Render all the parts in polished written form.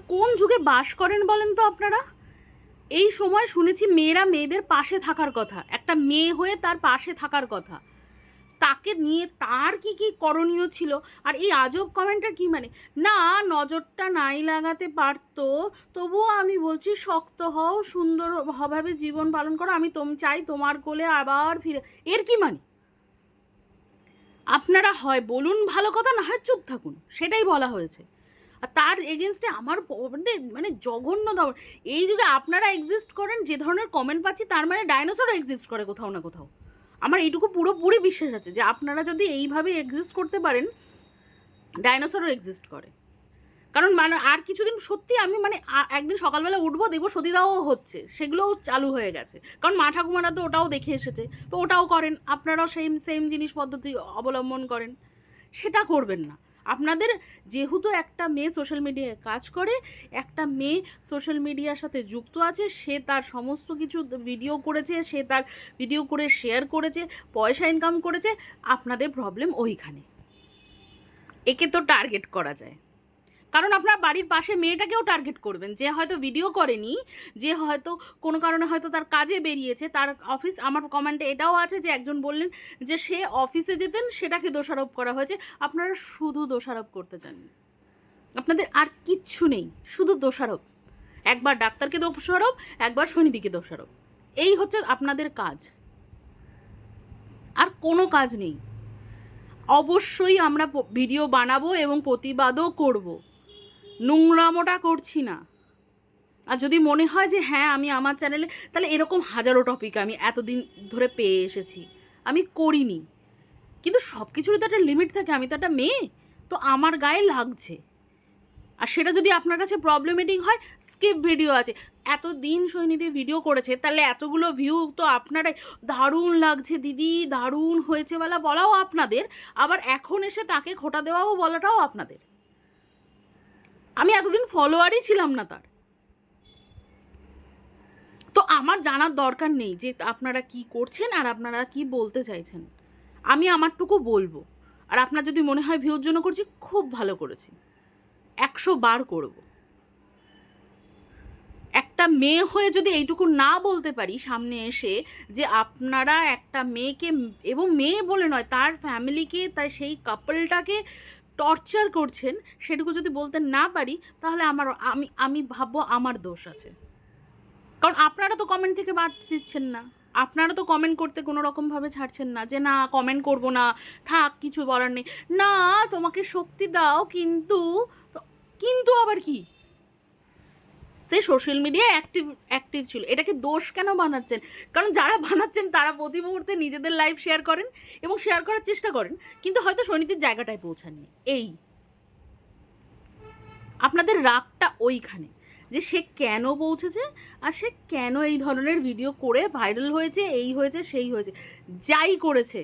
কোন যুগে বাস করেন বলেন তো আপনারা? এই সময় শুনেছি মেয়েরা মেয়েদের পাশে থাকার কথা, একটা মেয়ে হয়ে তার পাশে থাকার কথা, তাকে নিয়ে তার কি কি করণীয় ছিল। আর এই আজব কমেন্টটা কি মানে, না নজরটা নাই লাগাতে পারতো, তবুও আমি বলছি শক্ত হও, সুন্দরভাবে জীবন পালন করো, আমি চাই তোমার কোলে আবার ফিরে। এর কি মানে? আপনারা হয় বলুন ভালো কথা, না হয় চুপ থাকুন, সেটাই বলা হয়েছে। আর তার এগেনস্টে আমার মানে জঘন্য দাম। এই যুগে আপনারা এক্সিস্ট করেন, যে ধরনের কমেন্ট পাচ্ছি তার মানে ডাইনোসরও এক্সিস্ট করে কোথাও না কোথাও। আমার এইটুকু পুরোপুরি বিশ্বাস আছে যে আপনারা যদি এইভাবে এক্সিস্ট করতে পারেন, ডাইনোসরও এক্সিস্ট করে। কারণ মানে আর কিছুদিন সত্যি আমি মানে একদিন সকালবেলা উঠবো, দেখবো সতীদাও হচ্ছে, সেগুলোও চালু হয়ে গেছে। কারণ মা ঠাকুমারা তো ওটাও দেখে এসেছে, তো ওটাও করেন, আপনারাও সেম জিনিস পদ্ধতি অবলম্বন করেন। সেটা করবেন না। আপনাদের যেহেতু একটা মেয়ে সোশ্যাল মিডিয়ায় কাজ করে, একটা মেয়ে সোশ্যাল মিডিয়ার সাথে যুক্ত আছে, সে তার সমস্ত কিছু ভিডিও করেছে, সে তার ভিডিও করে শেয়ার করেছে, পয়সা ইনকাম করেছে, আপনাদের প্রবলেম ওইখানে। একে তো টার্গেট করা যায়, কারণ আপনার বাড়ির পাশে মেয়েটাকেও টার্গেট করবেন, যে হয়তো ভিডিও করেনি, যে হয়তো কোনো কারণে হয়তো তার কাজে বেরিয়েছে, তার অফিস। আমার কমেন্টে এটাও আছে যে একজন বললেন যে সে অফিসে যেতেন, সেটাকে দোষারোপ করা হয়েছে। আপনারা শুধু দোষারোপ করতে চান, আপনাদের আর কিচ্ছু নেই, শুধু দোষারোপ। একবার ডাক্তারকে দোষারোপ, একবার সৈনিদিকে দোষারোপ, এই হচ্ছে আপনাদের কাজ, আর কোনো কাজ নেই। অবশ্যই আমরা ভিডিও বানাবো এবং প্রতিবাদও করব, নোংরামোটা করছি না। আর যদি মনে হয় যে হ্যাঁ আমি আমার চ্যানেলে, তাহলে এরকম হাজারো টপিক আমি এতদিন ধরে পেয়ে এসেছি, আমি করিনি। কিন্তু সব কিছুরই তো একটা লিমিট থাকে। আমি তো একটা মেয়ে, তো আমার গায়ে লাগছে। আর সেটা যদি আপনার কাছে প্রবলেমেটিক হয়, স্কিপ ভিডিও আছে। এতদিন সৈনিধি ভিডিও করেছে, তাহলে এতগুলো ভিউ তো আপনারাই, দারুণ লাগছে দিদি, দারুণ হয়েছে বলাও আপনাদের, আবার এখন এসে তাকে খোঁটা দেওয়াও বলাটাও আপনাদের। আমি এতদিন ফলোয়ারই ছিলাম না তার, তো আমার জানার দরকার নেই যে আপনারা কি করছেন আর আপনারা কি বলতে চাইছেন। আমি আমারটুকু বলবো। আর আপনার যদি মনে হয় ভিউর জন্য করছি, খুব ভালো করেছি, 100 বার করব। একটা মেয়ে হয়ে যদি এইটুকু না বলতে পারি সামনে এসে, যে আপনারা একটা মেয়েকে, এবং মেয়ে বলে নয়, তার ফ্যামিলিকে, তাই সেই কাপলটাকে টর্চার করছেন, সেটুকু যদি বলতে না পারি, তাহলে আমি ভাববো আমার দোষ আছে। কারণ আপনারা তো কমেন্ট থেকে বাদ দিচ্ছেন না, আপনারা তো কমেন্ট করতে কোনো রকমভাবে ছাড়ছেন না, যে না কমেন্ট করব না, থাক কিছু বলার নেই। না, তোমাকে শক্তি দাও, কিন্তু আবার কি, সে সোশ্যাল মিডিয়ায় অ্যাক্টিভ ছিল, এটাকে দোষ কেন বানাচ্ছেন? কারণ যারা বানাচ্ছেন তারা প্রতি মুহূর্তে নিজেদের লাইফ শেয়ার করেন এবং শেয়ার করার চেষ্টা করেন, কিন্তু হয়তো সৈনিধির জায়গাটায় পৌঁছাননি। এই আপনাদের রাগটা ওইখানে, যে সে কেন পৌঁছেছে আর সে কেন এই ধরনের ভিডিও করে ভাইরাল হয়েছে, এই হয়েছে সেই হয়েছে, যাই করেছে।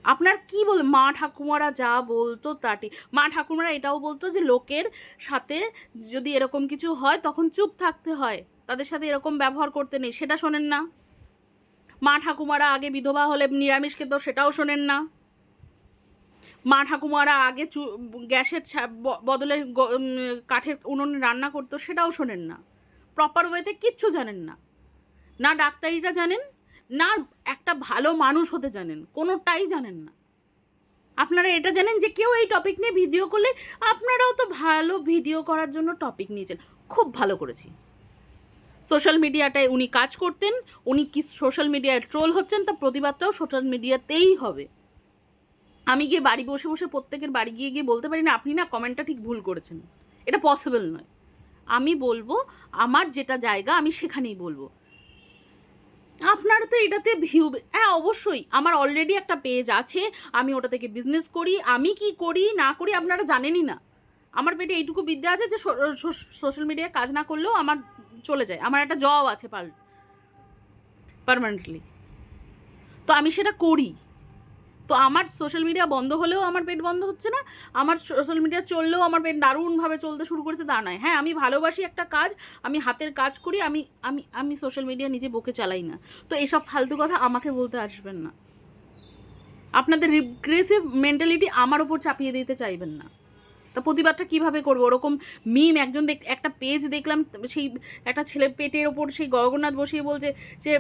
আপনার কি বল, মা ঠাকুমারা যা বলতো তাটি, মা ঠাকুমারা এটাও বলতো যে লোকের সাথে যদি এরকম কিছু হয় তখন চুপ থাকতে হয়, তাদের সাথে এরকম ব্যবহার করতে নেই, সেটা শোনেন না। মা ঠাকুমারা আগে বিধবা হলে নিরামিষ খেত, সেটাও শোনেন না। মা ঠাকুমারা আগে গ্যাসের বদলে কাঠের উনুনে রান্না করতো, সেটাও শোনেন না। প্রপার ওয়েতে কিচ্ছু জানেন না, না ডাক্তারিটা জানেন, না একটা ভালো মানুষ হতে জানেন, কোনোটাই জানেন না। আপনারা এটা জানেন যে কেউ এই টপিক নিয়ে ভিডিও করলে আপনারাও তো ভালো ভিডিও করার জন্য টপিক নিয়েছেন, খুব ভালো করেছি। সোশ্যাল মিডিয়াটায় উনি কাজ করতেন, উনি কি সোশ্যাল মিডিয়ায় ট্রোল হচ্ছেন, তার প্রতিবাদটাও সোশ্যাল মিডিয়াতেই হবে। আমি গিয়ে বাড়ি বসে বসে প্রত্যেকের বাড়ি গিয়ে গিয়ে বলতে পারি না আপনি না কমেন্টটা ঠিক ভুল করেছেন, এটা পসিবল নয়। আমি বলবো আমার যেটা জায়গা আমি সেখানেই বলবো। আপনারা তো এটাতে ভিউ, হ্যাঁ অবশ্যই আমার অলরেডি একটা পেজ আছে, আমি ওটা থেকে বিজনেস করি, আমি কি করি না করি আপনারা জানেনই না। আমার পেটে এইটুকু বিদ্যা আছে যে সোশ্যাল মিডিয়ায় কাজ না করলেও আমার চলে যায়, আমার একটা জব আছে পার্মানেন্টলি, তো আমি সেটা করি। তো আমার সোশ্যাল মিডিয়া বন্ধ হলেও আমার পেট বন্ধ হচ্ছে না, আমার সোশ্যাল মিডিয়া চললেও আমার পেট দারুণভাবে চলতে শুরু করেছে, তা নয়। হ্যাঁ আমি ভালোবাসি একটা কাজ, আমি হাতের কাজ করি, আমি আমি আমি সোশ্যাল মিডিয়া নিজে বকে চালাই না। তো এসব ফালতু কথা আমাকে বলতে আসবেন না, আপনাদের রিগ্রেসিভ মেন্টালিটি আমার ওপর চাপিয়ে দিতে চাইবেন না। তা প্রতিবাদটা কীভাবে করবো? ওরকম মিম একটা পেজ দেখলাম, সেই একটা ছেলে পেটের ওপর সেই গগন্নাথ বসিয়ে বলছে যে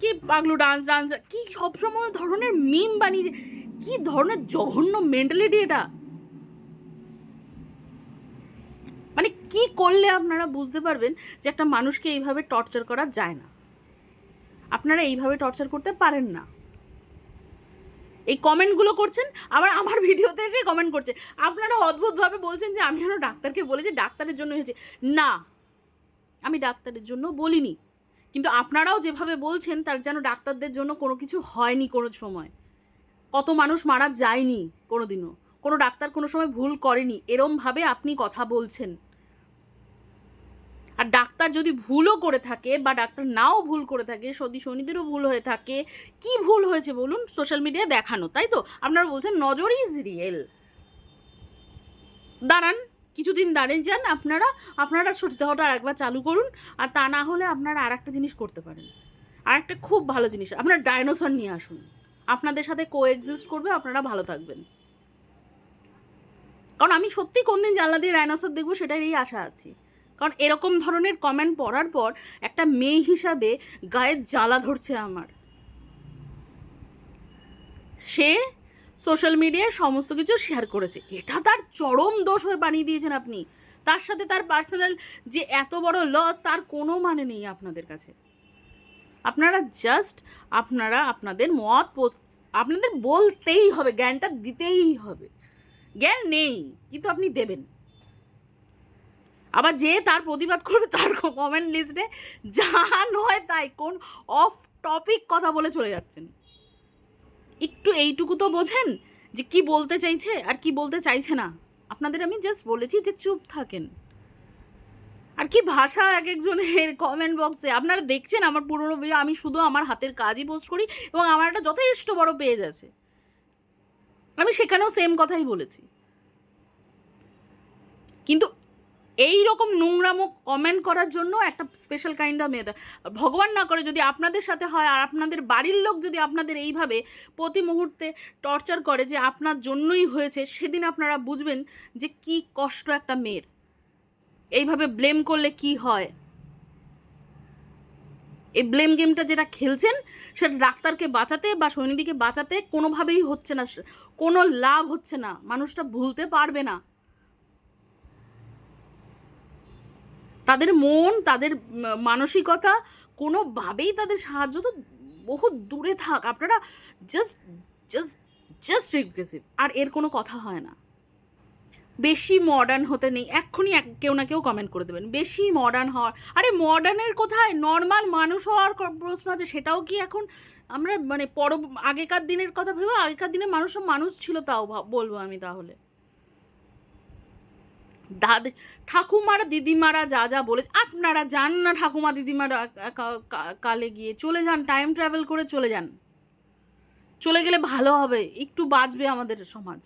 কি পাগলু ডান্স কি সবসময় ধরনের মিম বানিয়ে, কি ধরনের জঘন্য মেন্টালিটি এটা। মানে কি করলে আপনারা বুঝতে পারবেন যে একটা মানুষকে এইভাবে টর্চার করা যায় না? আপনারা এইভাবে টর্চার করতে পারেন না। এই কমেন্টগুলো করছেন, আবার আমার ভিডিওতে এসে কমেন্ট করছে। আপনারা অদ্ভুতভাবে বলছেন যে আমি যেন ডাক্তারকে বলেছি, ডাক্তারের জন্য হয়েছে। না, আমি ডাক্তারের জন্য বলিনি, কিন্তু আপনারাও যেভাবে বলছেন তার যেন ডাক্তারদের জন্য কোনো কিছু হয়নি কোনো সময়। কত মানুষ মারা যায়নি কোনো দিনও, কোনো ডাক্তার কোনো সময় ভুল করেনি, এরমভাবে আপনি কথা বলছেন। আর ডাক্তার যদি ভুলও করে থাকে বা ডাক্তার নাও ভুল করে থাকে, সতীদেরও ভুল হয়ে থাকে, কি ভুল হয়েছে বলুন? সোশ্যাল মিডিয়ায় দেখানো, তাই তো? আপনারা বলছেন নজর ইজ রিয়েল। দাঁড়ান, কিছুদিন দাঁড়িয়ে যান, আপনারা সতীদাহটা একবার চালু করুন। আর তা না হলে আপনারা আর একটা জিনিস করতে পারেন, আর একটা খুব ভালো জিনিস, আপনার ডাইনোসর নিয়ে আসুন, আপনাদের সাথে কোএক্সিস্ট করবে, আপনারা ভালো থাকবেন। কারণ আমি সত্যি কোন দিন জানলা দিয়ে ডাইনোসর দেখবো সেটারই আশা আছি। কারণ এরকম ধরনের কমেন্ট পড়ার পর একটা মেয়ে হিসাবে গায়ের জ্বালা ধরছে আমার। সে সোশ্যাল মিডিয়ায় সমস্ত কিছু শেয়ার করেছে, এটা তার চরম দোষ হয়ে বানিয়ে দিয়েছেন আপনি। তার সাথে তার পার্সোনাল যে এত বড় লস, তার কোনো মানে নেই আপনাদের কাছে। আপনারা জাস্ট আপনাদের মত আপনাদের বলতেই হবে, জ্ঞানটা দিতেই হবে। জ্ঞান নেই কিন্তু আপনি দেবেন। আবার যে তার প্রতিবাদ করবে তার কমেন্ট লিস্টে যা নয় তাই কোন অফ টপিক কথা বলে চলে যাচ্ছেন। একটু এইটুকু তো বোঝেন যে কি বলতে চাইছে আর কি বলতে চাইছে না। আপনাদের আমি জাস্ট বলেছি যে চুপ থাকেন। আর কি ভাষা এক একজনের কমেন্ট বক্সে! আপনারা দেখছেন আমার পুরোনো ভিডিও, আমি শুধু আমার হাতের কাজই পোস্ট করি এবং আমার একটা যথেষ্ট বড় পেজ আছে, আমি সেখানেও সেম কথাই বলেছি। কিন্তু এই রকম নোংরামো কমেন্ট করার জন্য একটা স্পেশাল কাইন্ড অফ মেয়ে, ভগবান না করে যদি আপনাদের সাথে হয় আর আপনাদের বাড়ির লোক যদি আপনাদের এইভাবে প্রতি মুহূর্তে টর্চার করে যে আপনার জন্যই হয়েছে, সেদিন আপনারা বুঝবেন যে কি কষ্ট একটা মেয়ের। এইভাবে ব্লেম করলে কি হয়? এই ব্লেম গেমটা যেটা খেলছেন সেটা ডাক্তারকে বাঁচাতে বা সৈনিদিকে বাঁচাতে কোনোভাবেই হচ্ছে না, কোনো লাভ হচ্ছে না, মানুষটা ভুলতে পারবে না। তাদের মন, তাদের মানসিকতা কোনোভাবেই তাদের সাহায্য তো বহু দূরে থাক। আপনারা জাস্ট জাস্ট জাস্ট রিগ্রেসিভ, আর এর কোনো কথা হয় না। বেশি মডার্ন হতে নেই, এক্ষুনি কেউ না কেউ কমেন্ট করে দেবেন বেশি মডার্ন হওয়ার। আরে মডার্নের কোথায়, নর্মাল মানুষ হওয়ার প্রশ্ন আছে, সেটাও কি এখন আমরা মানে আগেকার দিনের কথা ভেবে, আগেকার দিনে মানুষ ছিল, তাও বলবো আমি তাহলে। ঠাকুমারা দিদিমারা যা যা বলে, আপনারা যান না ঠাকুমা দিদিমারা কালে গিয়ে, চলে যান, টাইম ট্রাভেল করে চলে যান, চলে গেলে ভালো হবে, একটু বাঁচবে আমাদের সমাজ।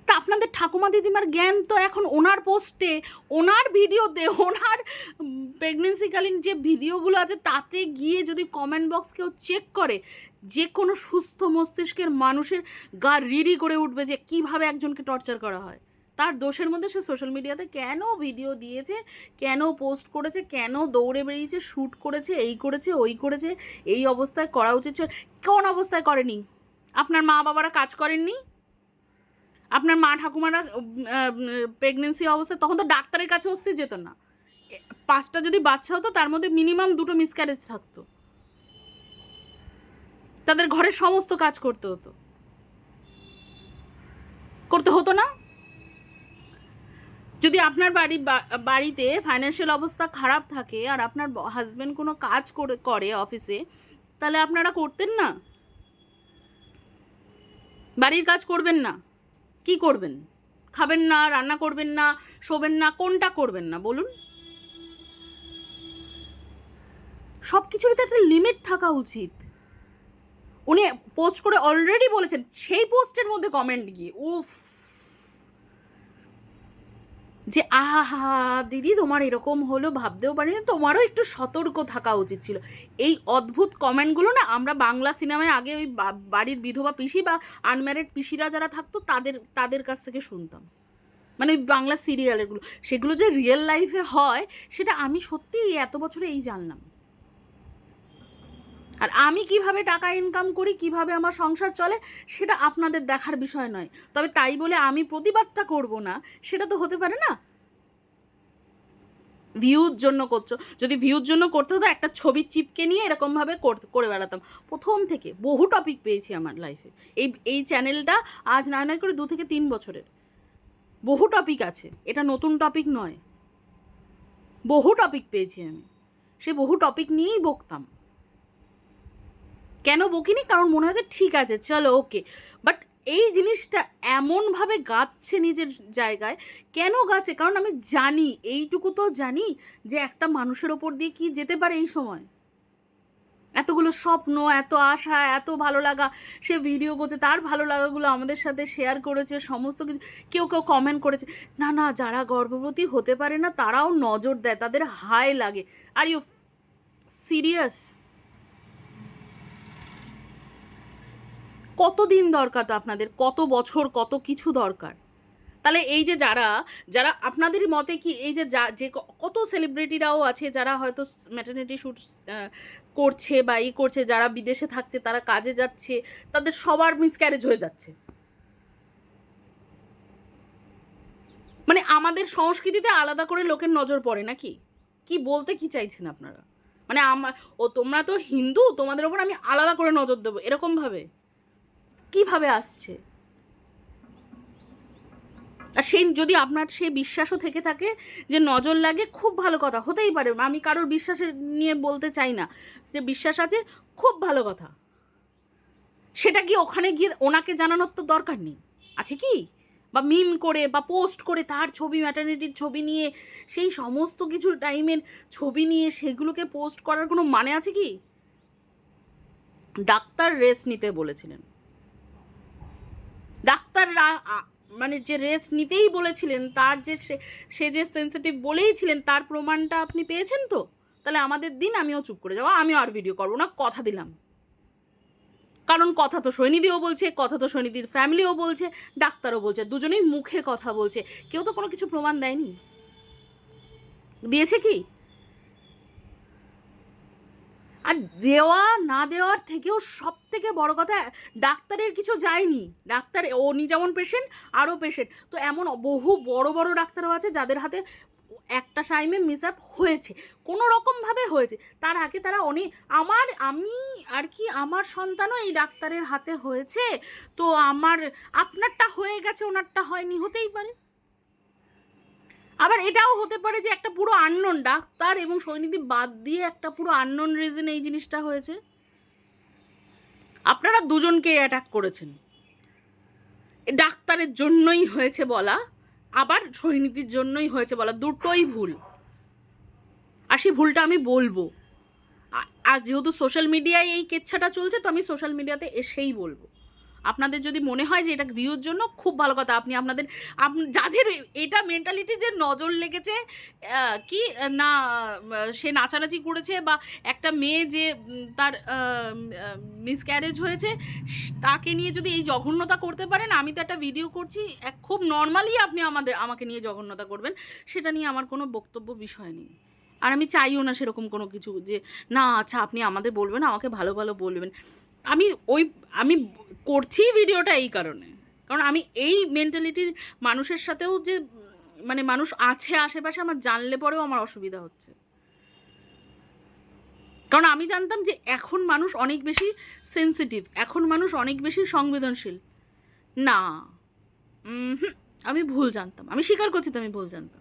তা আপনাদের ঠাকুমা দিদিমার জ্ঞান তো এখন ওনার পোস্টে, ওনার ভিডিওতে, ওনার প্রেগনেন্সিকালীন যে ভিডিওগুলো আছে তাতে গিয়ে যদি কমেন্ট বক্স কেউ চেক করে, যে কোনো সুস্থ মস্তিষ্কের মানুষের গা রিরি করে উঠবে যে কিভাবে একজনকে টর্চার করা হয়। তার দোষের মধ্যে সে সোশ্যাল মিডিয়াতে কেন ভিডিও দিয়েছে, কেন পোস্ট করেছে, কেন দৌড়ে বেরিয়েছে, শ্যুট করেছে, এই করেছে, ওই করেছে, এই অবস্থায় করা উচিত, কোন অবস্থায় করেনি? আপনার মা বাবারা কাজ করেননি? আপনার মা ঠাকুমারা প্রেগনেন্সি অবস্থায় তখন তো ডাক্তারের কাছে অস্থির যেত না। 5টা যদি বাচ্চা হতো তার মধ্যে মিনিমাম 2টো মিসক্যারেজ থাকতো, তাদের ঘরের সমস্ত কাজ করতে হতো না? যদি আপনার বাড়িতে ফাইন্যান্সিয়াল অবস্থা খারাপ থাকে আর আপনার হাজব্যান্ড কোনো কাজ করে অফিসে, তাহলে আপনারা করতেন না? বাড়ির কাজ করবেন না? কি করবেন? খাবেন না, রান্না করবেন না, শোবেন না, কোনটা করবেন না বলুন? সব কিছুরই তো একটা লিমিট থাকা উচিত। উনি পোস্ট করে অলরেডি বলেছেন, সেই পোস্টের মধ্যে কমেন্ট গিয়ে উফ, যে আহা দিদি তোমার এরকম হলো ভাবতেও পারিনি, তোমারও একটু সতর্ক থাকা উচিত ছিল। এই অদ্ভুত কমেন্টগুলো না আমরা বাংলা সিনেমায় আগে ওই বাড়ির বিধবা পিসি বা আনম্যারিড পিসিরা যারা থাকতো তাদের কাছ থেকে শুনতাম, মানে ওই বাংলা সিরিয়ালগুলো, সেগুলো যে রিয়েল লাইফে হয় সেটা আমি সত্যিই এত বছরে এই জানলাম। আর আমি কিভাবে টাকা ইনকাম করি, কিভাবে আমার সংসার চলে, সেটা আপনাদের দেখার বিষয় নয়। তবে তাই বলে আমি প্রতিবাদটা করব না, সেটা তো হতে পারে না। ভিউজ জন্য করছো, যদি ভিউজ জন্য করতে হতো একটা ছবি চিপকে নিয়ে এরকমভাবে করে বেড়াতাম। প্রথম থেকে বহু টপিক পেয়েছি আমার লাইফে, এই চ্যানেলটা আজ নয় করে 2 থেকে 3 বছরের, বহু টপিক আছে, এটা নতুন টপিক নয়। বহু টপিক পেয়েছি আমি, সে বহু টপিক নিয়েই বকতাম। কেন বকিনি? কারণ মনে হয় যে ঠিক আছে চলো ওকে। বাট এই জিনিসটা এমনভাবে গাচ্ছে নিজের জায়গায়, কেন গাচ্ছে? কারণ আমি জানি, এইটুকু তো জানি যে একটা মানুষের ওপর দিয়ে কি যেতে পারে এই সময়। এতগুলো স্বপ্ন, এত আশা, এত ভালো লাগা, সে ভিডিও করছে, তার ভালো লাগাগুলো আমাদের সাথে শেয়ার করেছে, সমস্ত কিছু। কেউ কেউ কমেন্ট করেছে, না না যারা গর্ভবতী হতে পারে না তারাও নজর দেয়, তাদের হাই লাগে। Are you serious? কতদিন দরকার তো আপনাদের, কত বছর, কত কিছু দরকার? তাহলে এই যে যারা যারা আপনাদের মতে কি এই যে যে কত সেলিব্রিটিরাও আছে যারা হয়তো ম্যাটারনিটি শ্যুট করছে বা করছে, যারা বিদেশে থাকছে, তারা কাজে যাচ্ছে, তাদের সবার মিসক্যারেজ হয়ে যাচ্ছে। মানে আমাদের সংস্কৃতিতে আলাদা করে লোকের নজর পড়ে নাকি? কি বলতে কি চাইছেন আপনারা? মানে তোমরা তো হিন্দু, তোমাদের ওপর আমি আলাদা করে নজর দেবো এরকমভাবে কিভাবে আসছে? আর সেই যদি আপনার সেই বিশ্বাসও থেকে থাকে যে নজর লাগে, খুব ভালো কথা, হতেই পারে, আমি কারোর বিশ্বাসের নিয়ে বলতে চাই না, যে বিশ্বাস আছে খুব ভালো কথা। সেটা কি ওখানে গিয়ে ওনাকে জানানোর তো দরকার নেই, আছে কি? বা মিম করে বা পোস্ট করে তার ছবি, ম্যাটারনিটির ছবি নিয়ে, সেই সমস্ত কিছু টাইমের ছবি নিয়ে সেগুলোকে পোস্ট করার কোনো মানে আছে কি? ডাক্তার রেস্ট নিতে বলেছিলেন, ডাক্তাররা মানে যে রেস্ট নিতেই বলেছিলেন, তার যে সে যে সেন্সিটিভ বলেই ছিলেন, তার প্রমাণটা আপনি পেয়েছেন তো? তাহলে আমাদের দিন, আমিও চুপ করে যাবো, আমিও আর ভিডিও করবো না, কথা দিলাম। কারণ কথা তো সৈনিধিও বলছে, কথা তো সৈনিধির ফ্যামিলিও বলছে, ডাক্তারও বলছে, দুজনেই মুখে কথা বলছে, কেউ তো কোনো কিছু প্রমাণ দেয়নি। দিয়েছে কি? আর দেওয়া না দেওয়ার থেকেও সব থেকে বড় কথা, ডাক্তারের কিছু যায়নি। ডাক্তার উনি যেমন পেশেন্ট, আরও পেশেন্ট তো এমন বহু বড় বড় ডাক্তারও আছে যাদের হাতে একটা টাইমে মিস আপ হয়েছে, কোনো রকমভাবে হয়েছে, তার আগে তারা অনেক, আমি আর কি আমার সন্তানও এই ডাক্তারের হাতে হয়েছে, তো আপনারটা হয়ে গেছে ওনারটা হয়নি, হতেই পারে। আবার এটাও হতে পারে যে একটা পুরো আননোন ডাক্তার এবং সৈনিধি বাদ দিয়ে একটা পুরো আননোন রিজন এই জিনিসটা হয়েছে। আপনারা দুজনকে অ্যাটাক করেছেন, ডাক্তারের জন্যই হয়েছে বলা, আবার সৈনিধির জন্যই হয়েছে বলা, দুটোই ভুল। আর সেই ভুলটা আমি বলবো। আর যেহেতু সোশ্যাল মিডিয়ায় এই কেচ্ছাটা চলছে, তো আমি সোশ্যাল মিডিয়াতে এসেই বলবো। আপনাদের যদি মনে হয় যে এটা ভিউর জন্য, খুব ভালো কথা, আপনি যাদের এটা মেন্টালিটি যে নজর লেগেছে, কি না সে নাচানাচি করেছে, বা একটা মেয়ে যে তার মিসক্যারেজ হয়েছে, তাকে নিয়ে যদি এই জঘন্যতা করতে পারেন, আমি তো একটা ভিডিও করছি, খুব নর্মালি আপনি আমাকে নিয়ে জঘন্যতা করবেন, সেটা নিয়ে আমার কোনো বক্তব্য বিষয় নেই। আর আমি চাইও না সেরকম কোনো কিছু, যে না আচ্ছা আপনি আমাদের বলবেন, আমাকে ভালো ভালো বলবেন। আমি করছি ভিডিওটা এই কারণে, কারণ আমি এই মেন্টালিটির মানুষের সাথেও যে মানে মানুষ আছে আশেপাশে, আমার জানলে পরেও আমার অসুবিধা হচ্ছে। কারণ আমি জানতাম যে এখন মানুষ অনেক বেশি সেন্সিটিভ, এখন মানুষ অনেক বেশি সংবেদনশীল। না, আমি ভুল জানতাম, আমি স্বীকার করছি তো আমি ভুল জানতাম।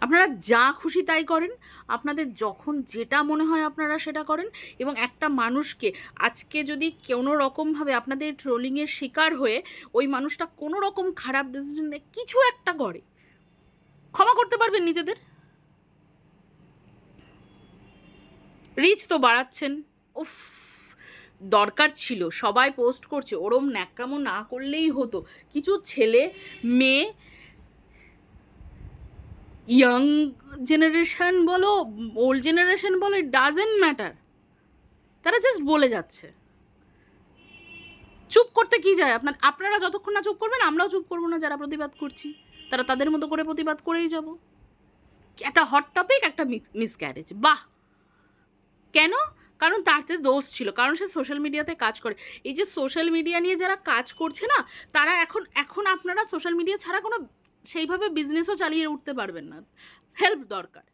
আপনারা যা খুশি তাই করেন, আপনাদের যখন যেটা মনে হয় আপনারা সেটা করেন, এবং একটা মানুষকে আজকে যদি কোনো রকমভাবে আপনাদের ট্রোলিংয়ের শিকার হয়ে ওই মানুষটা কোনো রকম খারাপ ডিসিশন কিছু একটা করে, ক্ষমা করতে পারবেন নিজেদের? রিচ তো বাড়াচ্ছেন, উফ দরকার ছিল, সবাই পোস্ট করছে, ওরম ন্যাকামো না করলেই হতো। কিছু ছেলে মেয়ে ইয়াং জেনারেশন বলো, ওল্ড জেনারেশন বলো, ইট ডাজেন্ট ম্যাটার, তারা জাস্ট বলে যাচ্ছে। চুপ করতে কি যায়? আপনারা যতক্ষণ না চুপ করবেন আমরাও চুপ করবো না, যারা প্রতিবাদ করছি তারা তাদের মতো করে প্রতিবাদ করেই যাব। একটা হট টপিক, একটা মিসক্যারেজ, বাহ! কেন? কারণ তাতে দোষ ছিল, কারণ সে সোশ্যাল মিডিয়াতে কাজ করে। এই যে সোশ্যাল মিডিয়া নিয়ে যারা কাজ করছে না, তারা এখন আপনারা সোশ্যাল মিডিয়া ছাড়া কোনো সেইভাবে বিজনেসও চালিয়ে উঠতে পারবেন না। হেল্প দরকার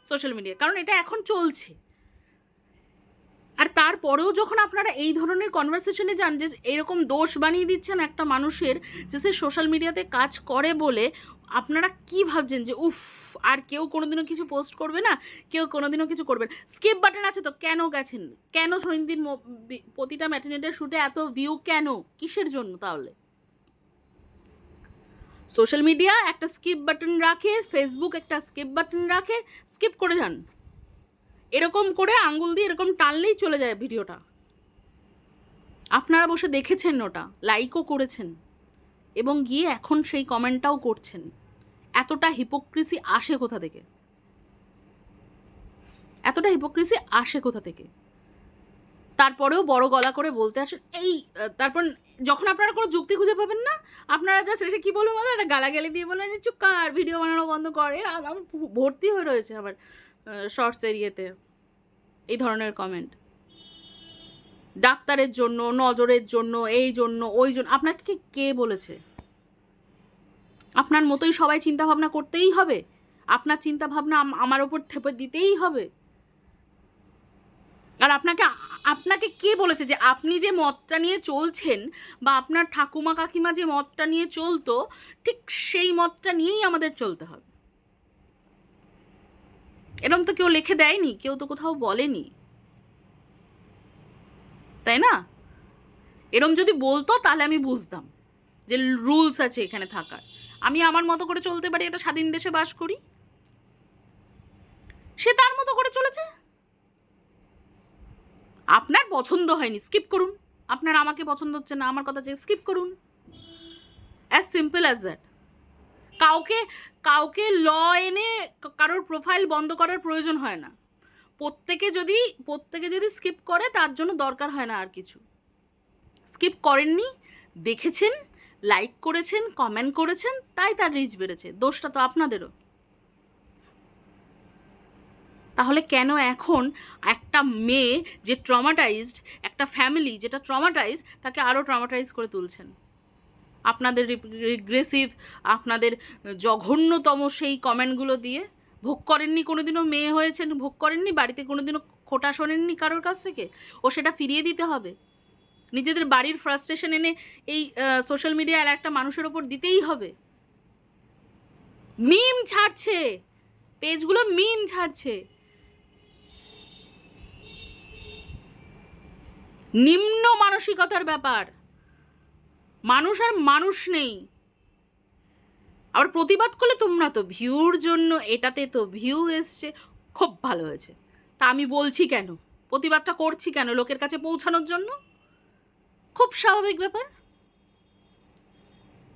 সোশ্যাল মিডিয়া, কারণ এটা এখন চলছে। আর তারপরেও যখন আপনারা এই ধরনের কনভারসেশনে যান, যে এরকম দোষ বানিয়ে দিচ্ছেন একটা মানুষের যে সে সোশ্যাল মিডিয়াতে কাজ করে বলে, আপনারা কি ভাবছেন যে উফ, আর কেউ কোনোদিনও কিছু পোস্ট করবে না, কেউ কোনোদিনও কিছু করবে না? স্কিপ বাটন আছে তো, কেন গেছেন? কেন সৈন্দিন প্রতিটা ম্যাটিনেটের শুটে এত ভিউ কেন? কিসের জন্য তাহলে? সোশ্যাল মিডিয়া একটা স্কিপ বাটন রাখে, ফেসবুক একটা স্কিপ বাটন রাখে, স্কিপ করে যান। এরকম করে আঙ্গুল দিয়ে এরকম টানলেই চলে যায় ভিডিওটা। আপনারা বসে দেখেছেন, ওটা লাইকও করেছেন, এবং গিয়ে এখন সেই কমেন্টটাও করছেন। এতটা হিপোক্রিসি আসে কোথা থেকে? এতটা হিপোক্রিসি আসে কোথা থেকে? তারপরেও বড় গলা করে বলতে আসেন এই, তারপর যখন আপনারা কোনো যুক্তি খুঁজে পাবেন না, আপনারা জাস্ট এসে কী বলবেন বলো, একটা গালাগালি দিয়ে বললেন যে চুপ কর, ভিডিও বানানো বন্ধ করে। আমার ভর্তি হয়ে রয়েছে আবার শর্টস এরিয়াতে এই ধরনের কমেন্ট। ডাক্তারের জন্য, নজরের জন্য, এই জন্য, ওই জন্য। আপনাকে কে বলেছে? আপনার মতোই সবাই চিন্তা ভাবনা করতেই হবে? আপনার চিন্তা ভাবনা আমার ওপর থেপে দিতেই হবে? আর আপনাকে কে বলেছে যে আপনি যে মতটা নিয়ে চলছেন, বা আপনার ঠাকুমা কাকিমা যে মতটা নিয়ে চলতো, ঠিক সেই মতটা নিয়েই আমাদের চলতে হবে? এরকম তো কেউ লিখে দেয়নি, কেউ তো কোথাও বলেনি, তাই না? এরম যদি বলতো তাহলে আমি বুঝতাম যে রুলস আছে এখানে থাকার। আমি আমার মতো করে চলতে পারি, একটা স্বাধীন দেশে বাস করি। সে তার মতো করে চলেছে। আপনার পছন্দ হয়নি, স্কিপ করুন। আপনার আমাকে পছন্দ হচ্ছে না, আমার কথা চেয়ে স্কিপ করুন। As simple as that. কাউকে ল এনে কারোর প্রোফাইল বন্ধ করার প্রয়োজন হয় না। প্রত্যেকে যদি স্কিপ করে, তার জন্য দরকার হয় না আর কিছু। স্কিপ করেননি, দেখেছেন, লাইক করেছেন, কমেন্ট করেছেন, তাই তার রিচ বেড়েছে। দোষটা তো আপনাদেরও। তাহলে কেন এখন একটা মেয়ে যে ট্রমাটাইজড, একটা ফ্যামিলি যেটা ট্রমাটাইজ, তাকে আরও ট্রমাটাইজ করে তুলছেন? আপনাদের রিগ্রেসিভ, আপনাদের জঘন্যতম সেই কমেন্টগুলো দিয়ে। ভোগ করেননি কোনোদিনও, মেয়ে হয়েছেন, ভোগ করেননি, বাড়িতে কোনোদিনও খোটা শোনেননি কারোর কাছ থেকে, ও সেটা ফিরিয়ে দিতে হবে। নিজেদের বাড়ির ফ্রাস্ট্রেশন এনে এই সোশ্যাল মিডিয়ার একটা মানুষের ওপর দিতেই হবে। মিম ছাড়ছে, পেজগুলো মিম ছাড়ছে। নিম্ন মানসিকতার ব্যাপার। মানুষ আর মানুষ নেই। আবার প্রতিবাদ করলে তোমরা তো ভিউর জন্য, এটাতে তো ভিউ এসছে, খুব ভালো হয়েছে। তা আমি বলছি কেন, প্রতিবাদটা করছি কেন? লোকের কাছে পৌঁছানোর জন্য। খুব স্বাভাবিক ব্যাপার।